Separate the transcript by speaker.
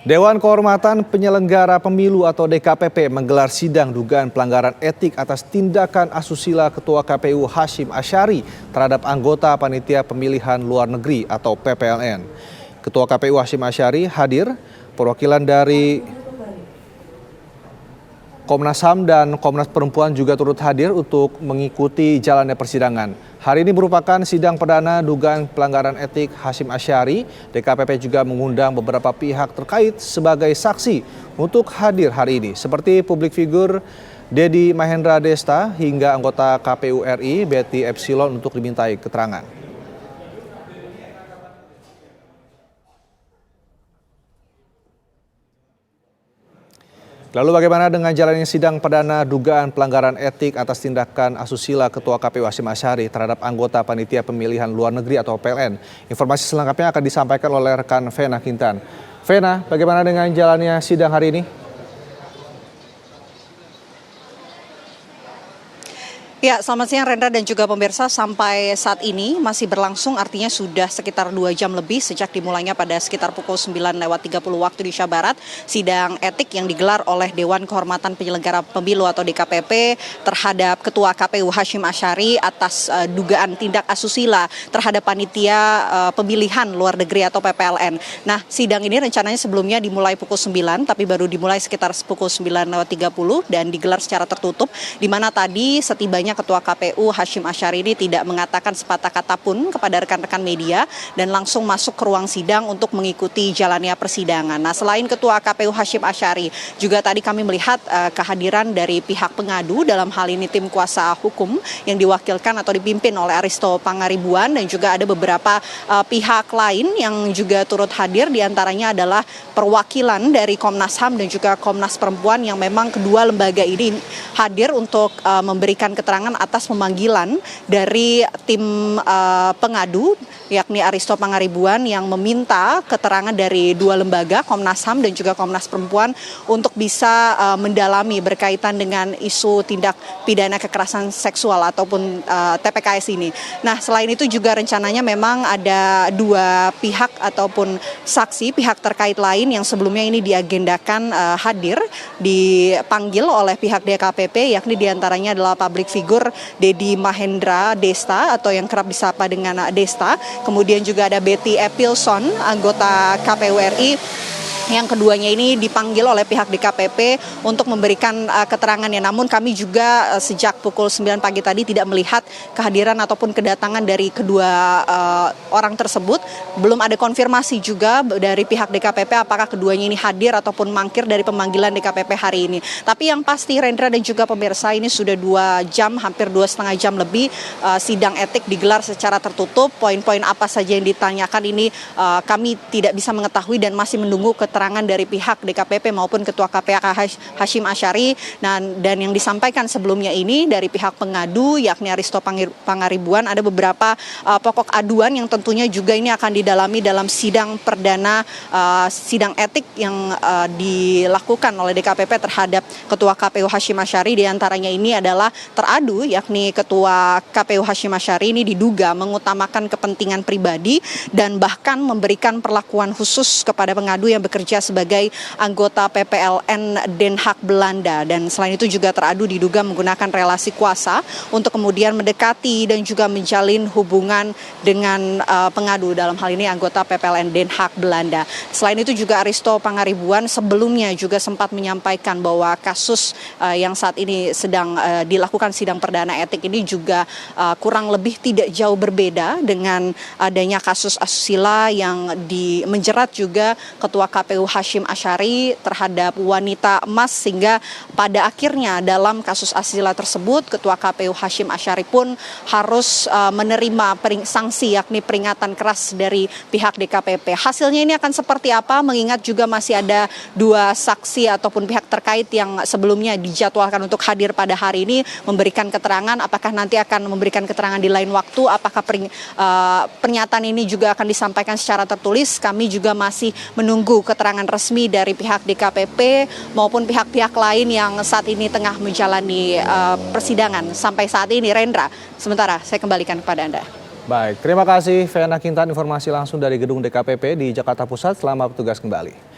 Speaker 1: Dewan Kehormatan Penyelenggara Pemilu atau DKPP menggelar sidang dugaan pelanggaran etik atas tindakan asusila Ketua KPU Hasyim Asyari terhadap anggota Panitia Pemilihan Luar Negeri atau PPLN. Ketua KPU Hasyim Asyari hadir, perwakilan dari Komnas HAM dan Komnas Perempuan juga turut hadir untuk mengikuti jalannya persidangan. Hari ini merupakan sidang perdana dugaan pelanggaran etik Hasyim Asyari. DKPP juga mengundang beberapa pihak terkait sebagai saksi untuk hadir hari ini, seperti publik figur Dedi Mahendra Desta hingga anggota KPU RI Betty Epsilon untuk dimintai keterangan. Lalu bagaimana dengan jalannya sidang perdana dugaan pelanggaran etik atas tindakan asusila Ketua KPU Hasyim Asyari terhadap anggota Panitia Pemilihan Luar Negeri atau PLN? Informasi selengkapnya akan disampaikan oleh rekan Vena Kintan. Vena, bagaimana dengan jalannya sidang hari ini?
Speaker 2: Ya, selamat siang Rendra dan juga pemirsa. Sampai saat ini masih berlangsung, artinya sudah sekitar 2 jam lebih sejak dimulainya pada sekitar pukul 9:30 waktu Indonesia Barat, sidang etik yang digelar oleh Dewan Kehormatan Penyelenggara Pemilu atau DKPP terhadap Ketua KPU Hasyim Asyari atas dugaan tindak asusila terhadap Panitia Pemilihan Luar Negeri atau PPLN. Nah, sidang ini rencananya sebelumnya dimulai pukul 9, tapi baru dimulai sekitar pukul 9:30 dan digelar secara tertutup, di mana tadi setibanya Ketua KPU Hasyim Asyari ini tidak mengatakan sepatah kata pun kepada rekan-rekan media dan langsung masuk ke ruang sidang untuk mengikuti jalannya persidangan. Nah, selain Ketua KPU Hasyim Asyari, juga tadi kami melihat kehadiran dari pihak pengadu, dalam hal ini tim kuasa hukum yang diwakilkan atau dipimpin oleh Aristo Pangaribuan, dan juga ada beberapa pihak lain yang juga turut hadir, diantaranya adalah perwakilan dari Komnas HAM dan juga Komnas Perempuan yang memang kedua lembaga ini hadir untuk memberikan keterangan atas pemanggilan dari tim pengadu, yakni Aristo Pangaribuan, yang meminta keterangan dari dua lembaga, Komnas HAM dan juga Komnas Perempuan, untuk bisa mendalami berkaitan dengan isu tindak pidana kekerasan seksual ataupun TPKS ini. Nah, selain itu juga rencananya memang ada dua pihak ataupun saksi pihak terkait lain yang sebelumnya ini diagendakan hadir, dipanggil oleh pihak DKPP, yakni diantaranya adalah public figure Dedi Mahendra Desta atau yang kerap disapa dengan Desta. Kemudian juga ada Betty Epsilon, anggota KPU RI. Yang keduanya ini dipanggil oleh pihak DKPP untuk memberikan keterangannya. Namun kami juga sejak pukul 9 pagi tadi tidak melihat kehadiran ataupun kedatangan dari kedua orang tersebut. Belum ada konfirmasi juga dari pihak DKPP apakah keduanya ini hadir ataupun mangkir dari pemanggilan DKPP hari ini. Tapi yang pasti Rendra dan juga pemirsa, ini sudah 2 jam, hampir 2,5 jam lebih sidang etik digelar secara tertutup. Poin-poin apa saja yang ditanyakan ini kami tidak bisa mengetahui dan masih menunggu keterangan dari pihak DKPP maupun Ketua KPK Hasyim Asyari. Dan yang disampaikan sebelumnya ini dari pihak pengadu, yakni Aristo Pangaribuan, ada beberapa pokok aduan yang tentunya juga ini akan didalami dalam sidang perdana sidang etik yang dilakukan oleh DKPP terhadap Ketua KPU Hasyim Asyari. Di antaranya ini adalah teradu, yakni Ketua KPU Hasyim Asyari ini diduga mengutamakan kepentingan pribadi dan bahkan memberikan perlakuan khusus kepada pengadu yang bekerja sebagai anggota PPLN Den Haag Belanda. Dan selain itu juga teradu diduga menggunakan relasi kuasa untuk kemudian mendekati dan juga menjalin hubungan dengan pengadu, dalam hal ini anggota PPLN Den Haag Belanda. Selain itu juga Aristo Pangaribuan sebelumnya juga sempat menyampaikan bahwa kasus yang saat ini sedang dilakukan sidang perdana etik ini juga kurang lebih tidak jauh berbeda dengan adanya kasus asusila yang menjerat juga Ketua KPU Hasyim Asyari terhadap wanita emas, sehingga pada akhirnya dalam kasus asusila tersebut Ketua KPU Hasyim Asyari pun harus menerima sanksi, yakni peringatan keras dari pihak DKPP. Hasilnya ini akan seperti apa, mengingat juga masih ada dua saksi ataupun pihak terkait yang sebelumnya dijadwalkan untuk hadir pada hari ini memberikan keterangan. Apakah nanti akan memberikan keterangan di lain waktu, apakah pernyataan ini juga akan disampaikan secara tertulis, kami juga masih menunggu keterangan resmi dari pihak DKPP maupun pihak-pihak lain yang saat ini tengah menjalani persidangan sampai saat ini. Rendra, sementara saya kembalikan kepada Anda.
Speaker 1: Baik, terima kasih Vena Kintan, informasi langsung dari gedung DKPP di Jakarta Pusat. Selamat bertugas kembali.